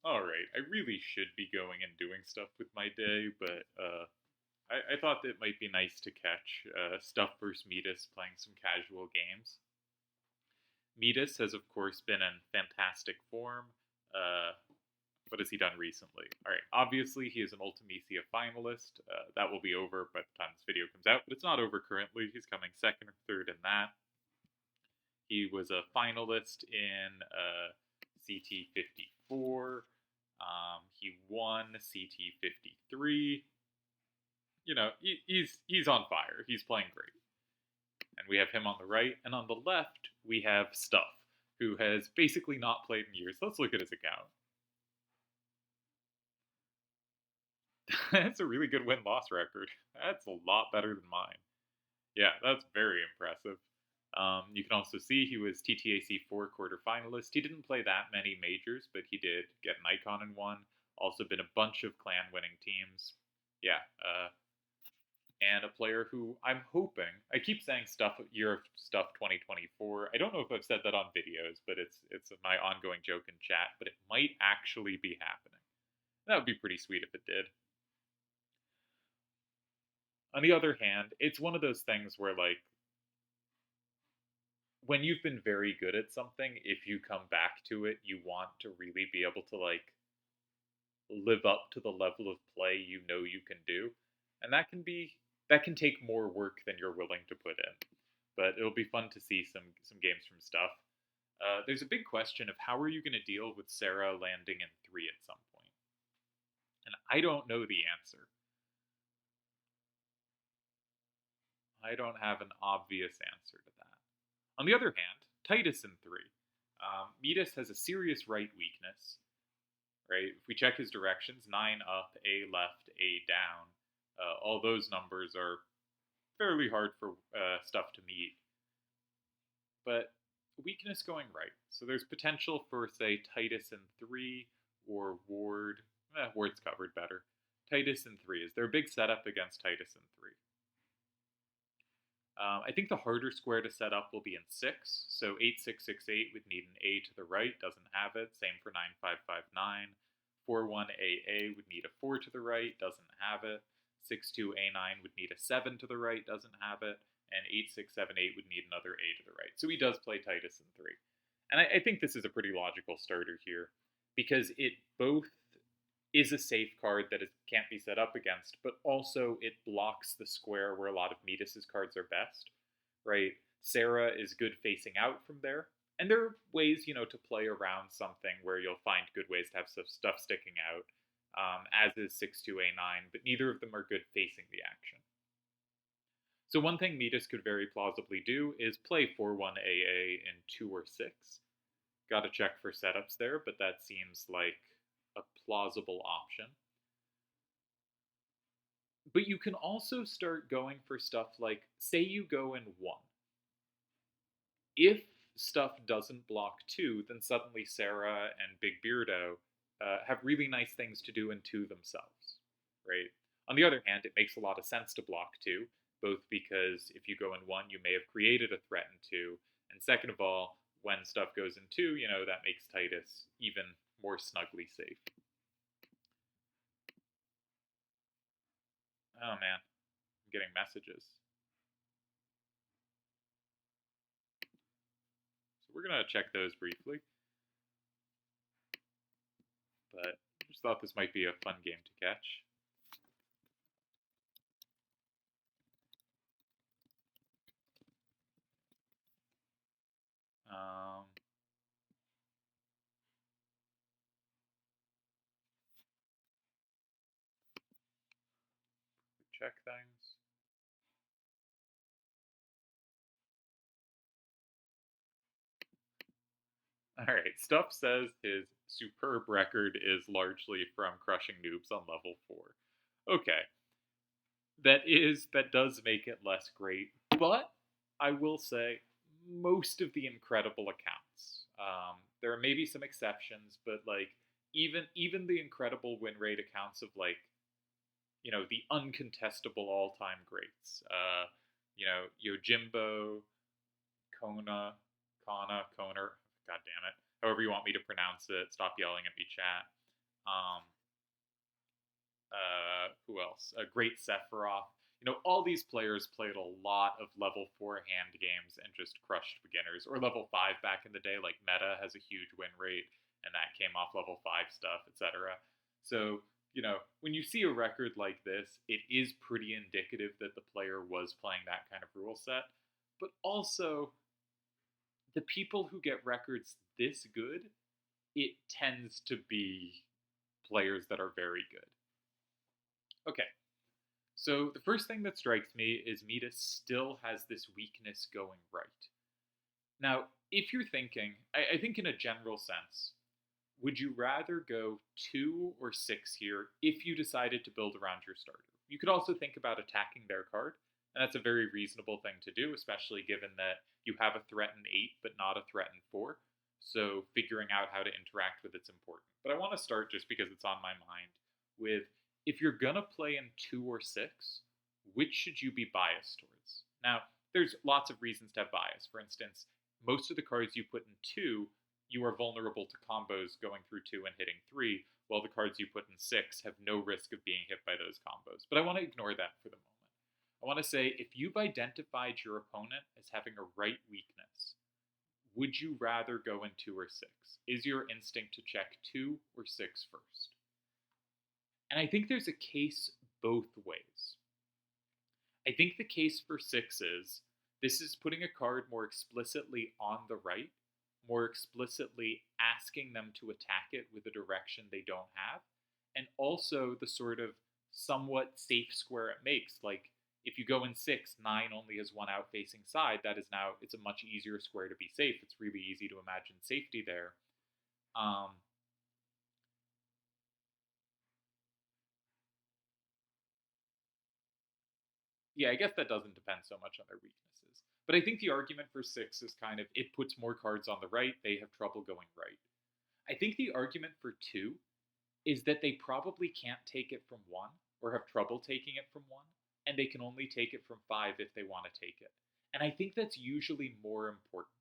Alright, I really should be going and doing stuff with my day, but I thought it might be nice to catch Stuff vs. Midas playing some casual games. Midas has, of course, been in fantastic form. Uh, what has he done recently? Alright, obviously, he is an Ultimisia finalist. That will be over by the time this video comes out, but it's not over currently. He's coming second or third in that. He was a finalist in CT 54. He won CT 53. You know, he's on fire. He's playing great. And we have him on the right, and on the left we have Stuff, who has basically not played in years. Let's look at his account. That's a really good win-loss record. That's a lot better than mine. Yeah, that's very impressive. You can also see he was TTAC 4 quarterfinalist. He didn't play that many majors, but he did get an icon in one. Also been a bunch of clan winning teams. Yeah, and a player who I'm hoping, I keep saying stuff year of stuff 2024. I don't know if I've said that on videos, but it's my ongoing joke in chat, but it might actually be happening. That would be pretty sweet if it did. On the other hand, it's one of those things where like when you've been very good at something, if you come back to it, you want to really be able to like live up to the level of play you know you can do. And that can take more work than you're willing to put in. But it'll be fun to see some games from Stuff. There's a big question of how are you going to deal with Sarah landing in 3 at some point? And I don't know the answer. I don't have an obvious answer to that. On the other hand, Titus in 3. Midas has a serious right weakness, right? If we check his directions, 9 up, A left, A down, all those numbers are fairly hard for Stuff to meet. But weakness going right. So there's potential for, say, Titus in 3 or Ward. Ward's covered better. Titus in 3. Is there a big setup against Titus in 3? I think the harder square to set up will be in 6. So 8668 would need an A to the right, doesn't have it. Same for 9559. 41AA would need a 4 to the right, doesn't have it. 62A9 would need a 7 to the right, doesn't have it. And 8678 would need another A to the right. So he does play Titus in 3. And I think this is a pretty logical starter here because it both is a safe card that it can't be set up against, but also it blocks the square where a lot of Midas's cards are best, right? Sarah is good facing out from there, and there are ways, to play around something where you'll find good ways to have stuff sticking out, as is 62A9, but neither of them are good facing the action. So one thing Midas could very plausibly do is play 41AA in 2 or 6. Gotta check for setups there, but that seems like a plausible option. But you can also start going for stuff like, say you go in 1. If Stuff doesn't block 2, then suddenly Sarah and Big Beardo have really nice things to do in 2 themselves, right? On the other hand, it makes a lot of sense to block 2, both because if you go in 1, you may have created a threat in 2, and second of all, when Stuff goes in 2, that makes Titus even more snugly safe. Oh man, I'm getting messages. So we're going to check those briefly. But I just thought this might be a fun game to catch. Check things. Alright, Stuff says his superb record is largely from crushing noobs on level 4. Okay. That does make it less great, but I will say most of the incredible accounts. There are maybe some exceptions, but like even the incredible win rate accounts of like the uncontestable all-time greats. Yojimbo, Kona, Koner, god damn it. However you want me to pronounce it, stop yelling at me, chat. Who else? A great Sephiroth. All these players played a lot of level 4 hand games and just crushed beginners. Or level 5 back in the day, like Meta has a huge win rate, and that came off level 5 stuff, etc. So, when you see a record like this, it is pretty indicative that the player was playing that kind of rule set. But also, the people who get records this good, it tends to be players that are very good. Okay, so the first thing that strikes me is Midas still has this weakness going right. Now, if you're thinking, I think in a general sense, would you rather go 2 or 6 here if you decided to build around your starter? You could also think about attacking their card, and that's a very reasonable thing to do, especially given that you have a threatened 8 but not a threatened 4. So figuring out how to interact with it's important. But I want to start, just because it's on my mind, with if you're going to play in 2 or 6, which should you be biased towards? Now, there's lots of reasons to have bias. For instance, most of the cards you put in 2, you are vulnerable to combos going through 2 and hitting 3, while the cards you put in 6 have no risk of being hit by those combos. But I want to ignore that for the moment. I want to say, if you've identified your opponent as having a right weakness, would you rather go in 2 or 6? Is your instinct to check 2 or 6 first? And I think there's a case both ways. I think the case for 6 is this is putting a card more explicitly on the right, more explicitly asking them to attack it with a direction they don't have, and also the sort of somewhat safe square it makes. Like, if you go in 6, 9 only has one out-facing side. That is now, it's a much easier square to be safe. It's really easy to imagine safety there. Yeah, I guess that doesn't depend so much on their weaknesses. But I think the argument for 6 is kind of, it puts more cards on the right, they have trouble going right. I think the argument for 2 is that they probably can't take it from 1, or have trouble taking it from 1, and they can only take it from 5 if they want to take it. And I think that's usually more important.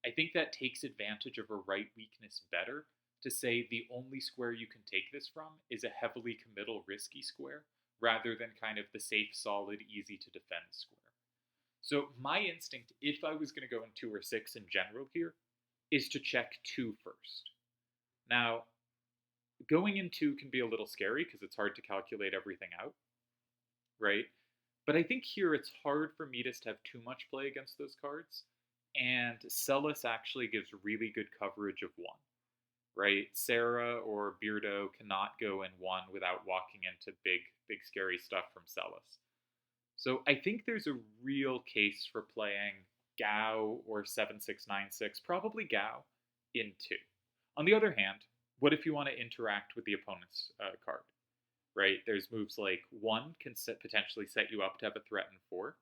I think that takes advantage of a right weakness better, to say the only square you can take this from is a heavily committal risky square, rather than kind of the safe, solid, easy to defend square. So my instinct, if I was going to go in 2 or 6 in general here, is to check 2 first. Now, going in 2 can be a little scary because it's hard to calculate everything out, right? But I think here it's hard for Midas to have too much play against those cards, and Celis actually gives really good coverage of 1, right? Sarah or Beardo cannot go in 1 without walking into big, scary stuff from Celis. So I think there's a real case for playing Gao or 7696, probably Gao, in 2. On the other hand, what if you want to interact with the opponent's card, right? There's moves like 1 can potentially set you up to have a threat in 4.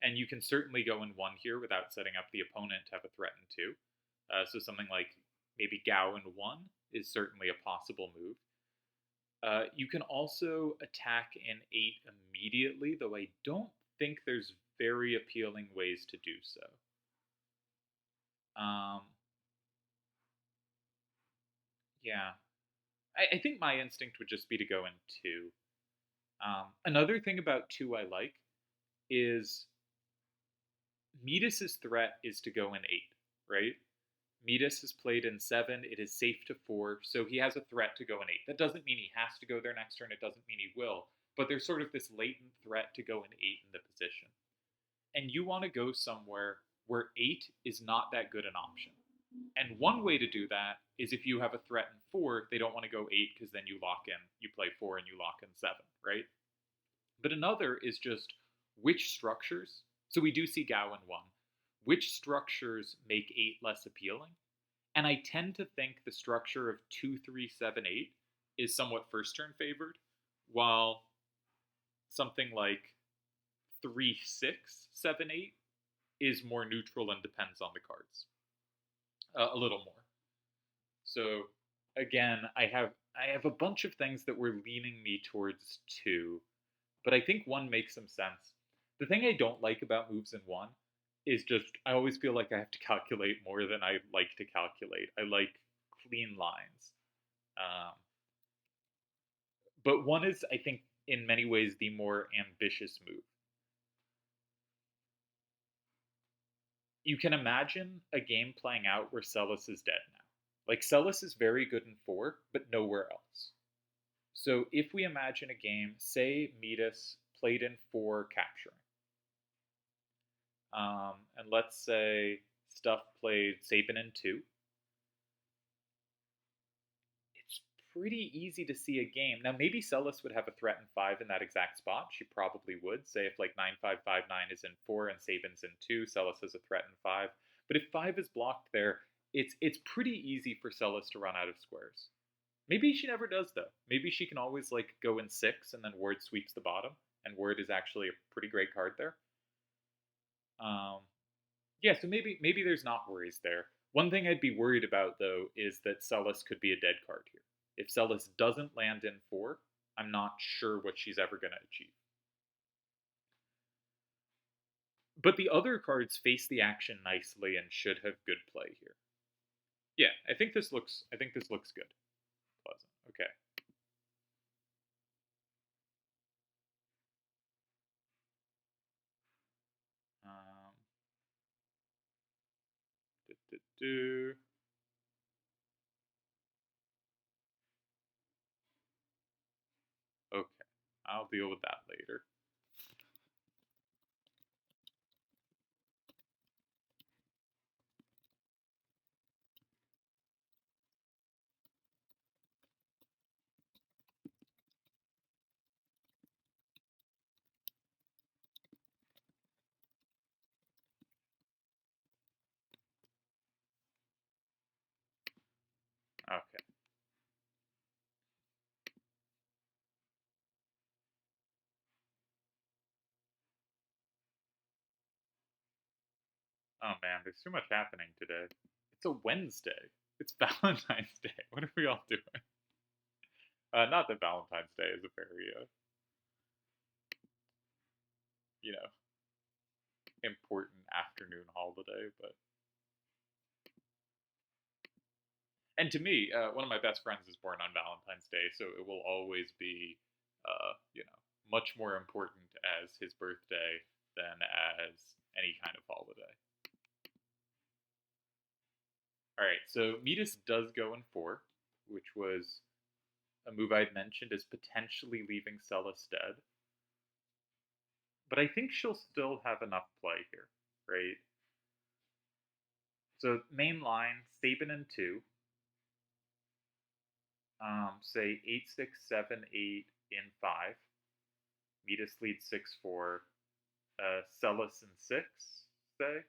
And you can certainly go in 1 here without setting up the opponent to have a threat in 2. So something like maybe Gao in 1 is certainly a possible move. You can also attack in 8 immediately, though I don't think there's very appealing ways to do so. Yeah. I think my instinct would just be to go in 2. Another thing about 2 I like is Midas's threat is to go in 8, right? Midas has played in 7, it is safe to 4, so he has a threat to go in 8. That doesn't mean he has to go there next turn, it doesn't mean he will, but there's sort of this latent threat to go in 8 in the position. And you want to go somewhere where 8 is not that good an option. And one way to do that is if you have a threat in 4, they don't want to go 8 because then you lock in, you play 4 and you lock in 7, right? But another is just which structures, so we do see Gao in 1, which structures make 8 less appealing? And I tend to think the structure of 2, 3, 7, 8 is somewhat first turn favored, while something like 3, 6, 7, 8 is more neutral and depends on the cards a little more. So again, I have a bunch of things that were leaning me towards 2, but I think 1 makes some sense. The thing I don't like about moves in 1 is just, I always feel like I have to calculate more than I like to calculate. I like clean lines. Um, but one is, I think, in many ways, the more ambitious move. You can imagine a game playing out where Celis is dead now. Like, Celis is very good in 4, but nowhere else. So if we imagine a game, say Midas played in 4 capturing, and let's say Stuff played Sabin in 2, it's pretty easy to see a game. Now, maybe Celis would have a threat in 5 in that exact spot. She probably would. Say if like 9559 is in 4 and Sabin's in 2, Celis has a threat in 5. But if 5 is blocked there, it's pretty easy for Celis to run out of squares. Maybe she never does though. Maybe she can always like go in 6 and then Word sweeps the bottom, and Word is actually a pretty great card there. Um, yeah, so maybe there's not worries there. One thing I'd be worried about though is that Celis could be a dead card here. If Celis doesn't land in 4, I'm not sure what she's ever going to achieve. But the other cards face the action nicely and should have good play here. Yeah, I think this looks good. Pleasant. Okay. Um, do, do, do. Okay, I'll deal with that later. Okay. Oh man, there's too much happening today. It's a Wednesday. It's Valentine's Day. What are we all doing? Not that Valentine's Day is a very, you know, important afternoon holiday, but and to me, one of my best friends is born on Valentine's Day, so it will always be, much more important as his birthday than as any kind of holiday. All right, so Midas does go in 4, which was a move I'd mentioned as potentially leaving Celis dead. But I think she'll still have enough play here, right? So main line, Sabin in 2, say 8-6-7-8 in 5. Midas leads 6-4. Celis in 6, say.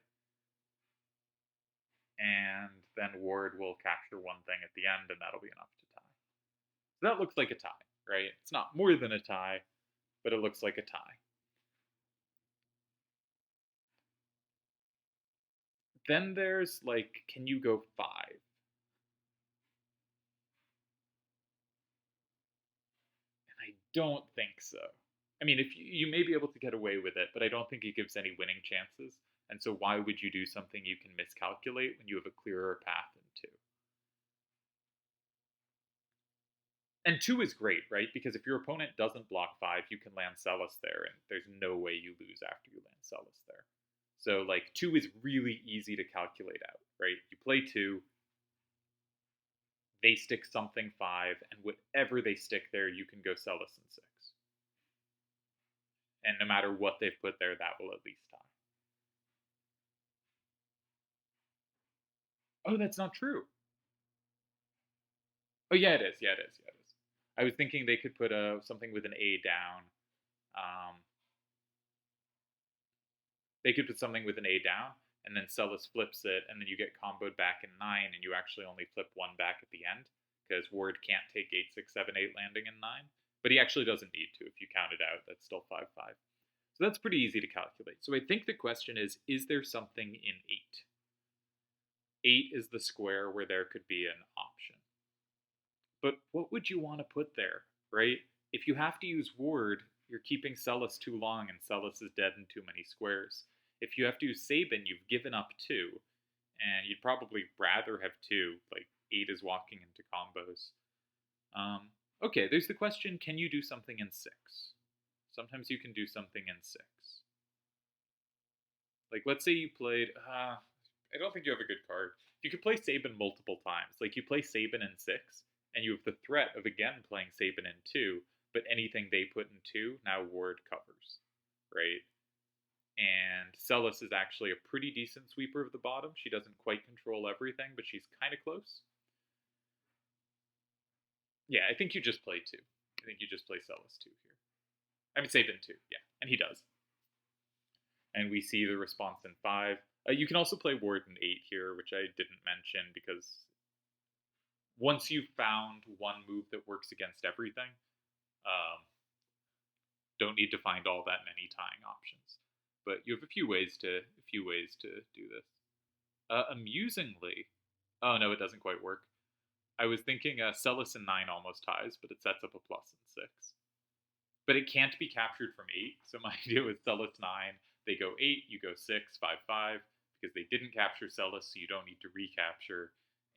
And then Ward will capture one thing at the end, and that'll be enough to tie. So that looks like a tie, right? It's not more than a tie, but it looks like a tie. Then there's like, can you go 5? And I don't think so. I mean, if you may be able to get away with it, but I don't think it gives any winning chances. And so why would you do something you can miscalculate when you have a clearer path in 2? And 2 is great, right? Because if your opponent doesn't block 5, you can land Celis there, and there's no way you lose after you land Celis there. So, like, 2 is really easy to calculate out, right? You play 2, they stick something 5, and whatever they stick there, you can go Celis in 6. And no matter what they've put there, that will at least tie. Oh, that's not true. Oh, yeah, it is. Yeah, it is. Yeah, it is. I was thinking they could put something with an A down. Um, they could put something with an A down, and then Celis flips it, and then you get comboed back in 9, and you actually only flip 1 back at the end, because Ward can't take 8-6-7-8 landing in 9. But he actually doesn't need to. If you count it out, that's still 5-5. So that's pretty easy to calculate. So I think the question is there something in 8? 8 is the square where there could be an option. But what would you want to put there, right? If you have to use Ward, you're keeping Celis too long, and Celis is dead in too many squares. If you have to use Sabin, you've given up 2, and you'd probably rather have 2, like 8 is walking into combos. Okay, there's the question, can you do something in 6? Sometimes you can do something in 6. Like, let's say you played, I don't think you have a good card. You could play Sabin multiple times. Like, you play Sabin in 6, and you have the threat of again playing Sabin in 2, but anything they put in 2, now Ward covers, right? And Celis is actually a pretty decent sweeper of the bottom. She doesn't quite control everything, but she's kind of close. Yeah, I think you just play 2. I think you just play Celis 2 here. I mean, Sabin 2, yeah, and he does. And we see the response in 5. You can also play Ward in 8 here, which I didn't mention because once you've found one move that works against everything, don't need to find all that many tying options. But you have a few ways to do this. Amusingly, oh no, it doesn't quite work. I was thinking Celis in 9 almost ties, but it sets up a plus in 6. But it can't be captured from 8. So my idea was Celis 9. They go 8, you go 6, 5, 5, because they didn't capture Celis, so you don't need to recapture.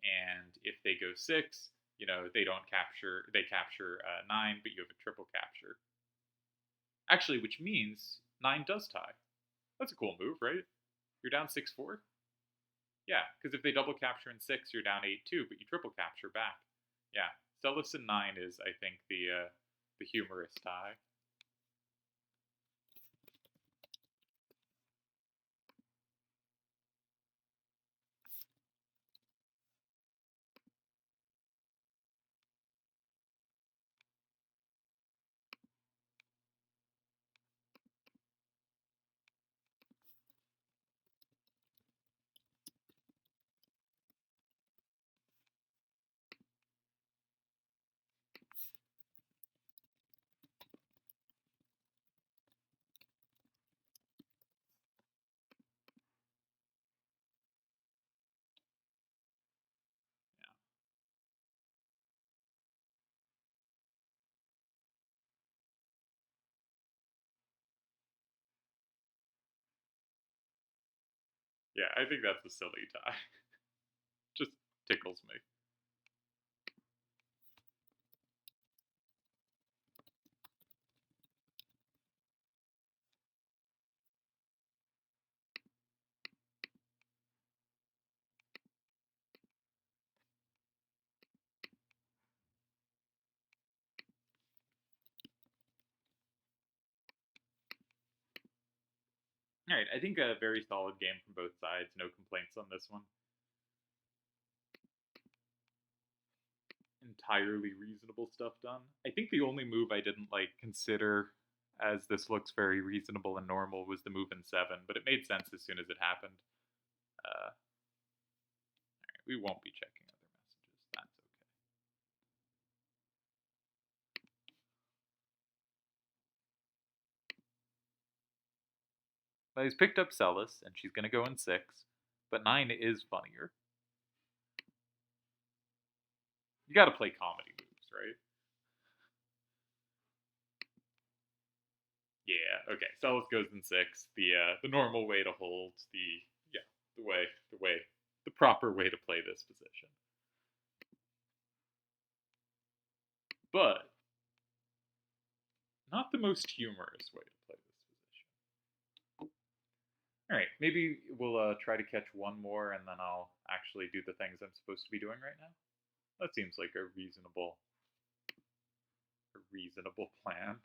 And if they go 6, they don't capture. They capture 9, but you have a triple capture. Actually, which means 9 does tie. That's a cool move, right? You're down 6-4. Yeah, because if they double capture in 6, you're down 8-2, but you triple capture back. Yeah, Celis in 9 is, I think, the humorous tie. Yeah, I think that's a silly tie. Just tickles me. All right, I think a very solid game from both sides. No complaints on this one. Entirely reasonable stuff done. I think the only move I didn't consider, as this looks very reasonable and normal, was the move in 7, but it made sense as soon as it happened. All right, we won't be checking other messages. That's okay. But he's picked up Celis, and she's going to go in 6, but 9 is funnier. You got to play comedy moves, right? Yeah. Okay. Celis goes in 6. The normal way to hold the proper way to play this position. But not the most humorous way to play this position. All right, maybe we'll try to catch one more, and then I'll actually do the things I'm supposed to be doing right now. That seems like a reasonable plan.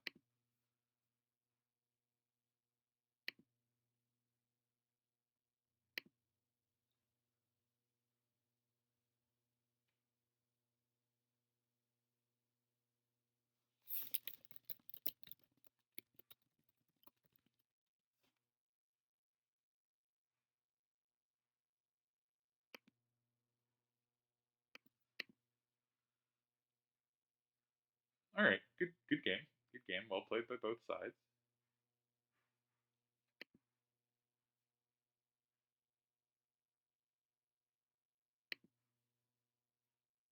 All right, good game. Good game. Well played by both sides.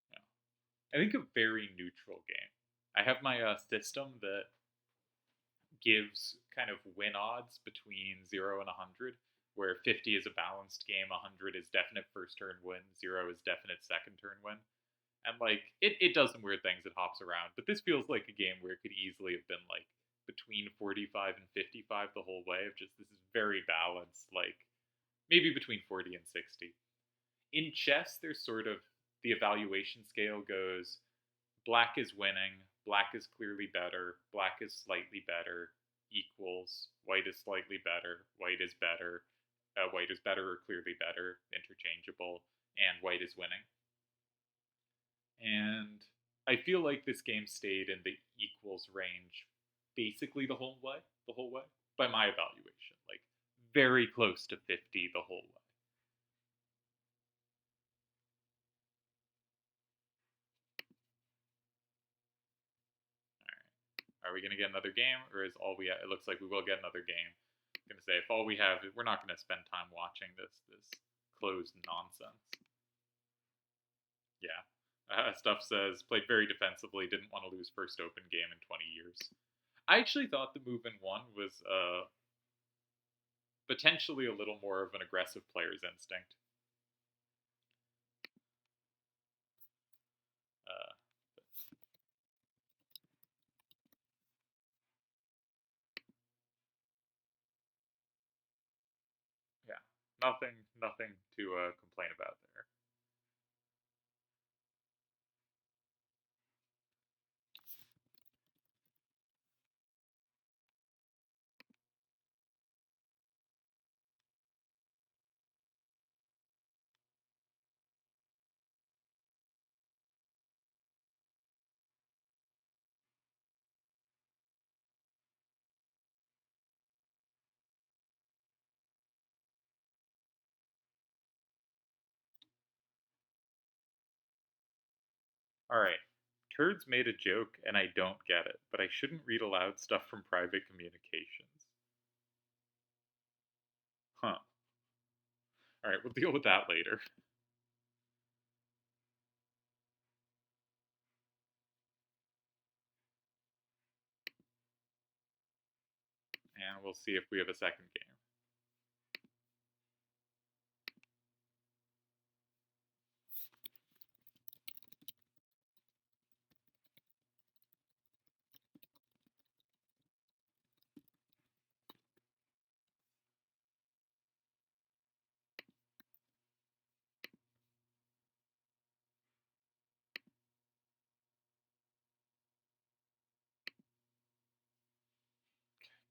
Yeah. I think a very neutral game. I have my system that gives kind of win odds between 0 and 100, where 50 is a balanced game, 100 is definite first turn win, 0 is definite second turn win. And like it does some weird things, it hops around, but this feels like a game where it could easily have been like between 45 and 55 the whole way of just this is very balanced, like maybe between 40 and 60. In chess, there's sort of the evaluation scale goes black is winning, black is clearly better, black is slightly better, equals, white is slightly better, white is better or clearly better, interchangeable, and white is winning. And I feel like this game stayed in the equals range basically the whole way, by my evaluation. Like, very close to 50 the whole way. Are we going to get another game, or is all we have? It looks like we will get another game. I'm going to say, if all we have, we're not going to spend time watching this closed nonsense. Yeah. Stuff says, played very defensively, didn't want to lose first open game in 20 years. I actually thought the move in one was potentially a little more of an aggressive player's instinct. Uh, yeah, nothing to complain about there. All right. Turds made a joke, and I don't get it, but I shouldn't read aloud stuff from private communications. Huh. All right, we'll deal with that later. And we'll see if we have a second game.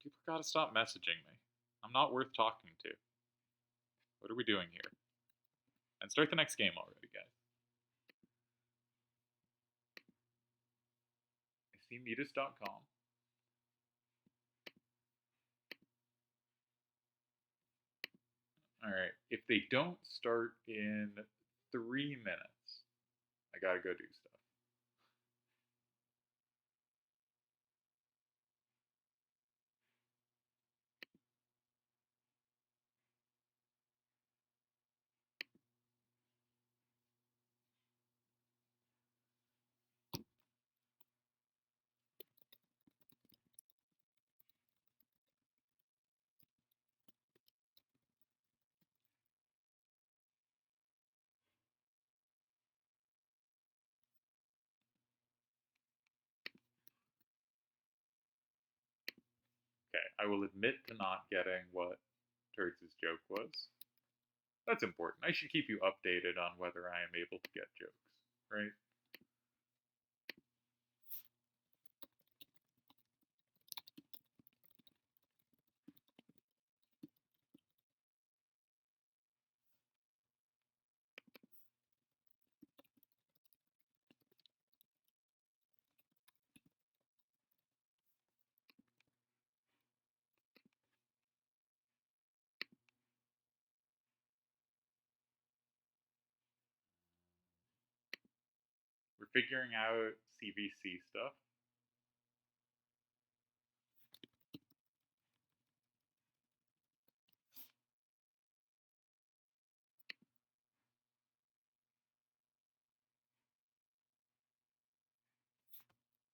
People gotta stop messaging me. I'm not worth talking to. What are we doing here? And start the next game already, guys. I see Midas.com. All right. If they don't start in 3 minutes, I gotta go do stuff. Okay, I will admit to not getting what Turds' joke was. That's important. I should keep you updated on whether I am able to get jokes, right? We're figuring out CVC stuff.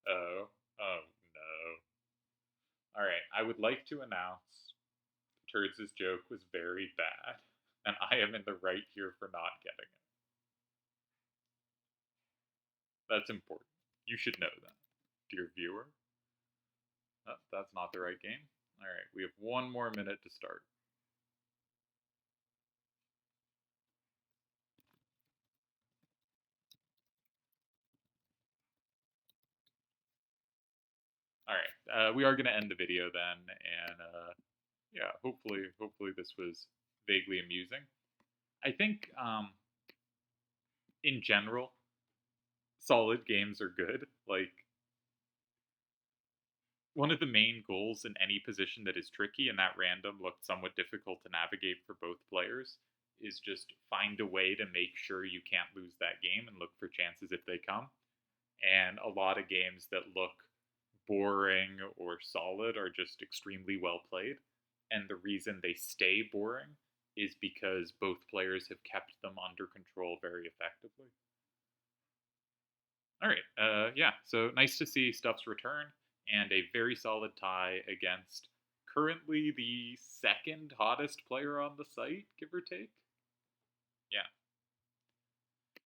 Oh, oh no. All right, I would like to announce Turds' joke was very bad, and I am in the right here for not getting it. That's important. You should know that, dear viewer. Oh, that's not the right game. All right, we have 1 more minute to start. All right, we are going to end the video then, and yeah, hopefully this was vaguely amusing. I think in general, solid games are good. Like, one of the main goals in any position that is tricky and that random looked somewhat difficult to navigate for both players is just find a way to make sure you can't lose that game and look for chances if they come. And a lot of games that look boring or solid are just extremely well played. And the reason they stay boring is because both players have kept them under control very effectively. All right. Yeah. So nice to see Stuff's return and a very solid tie against currently the second hottest player on the site, give or take. Yeah.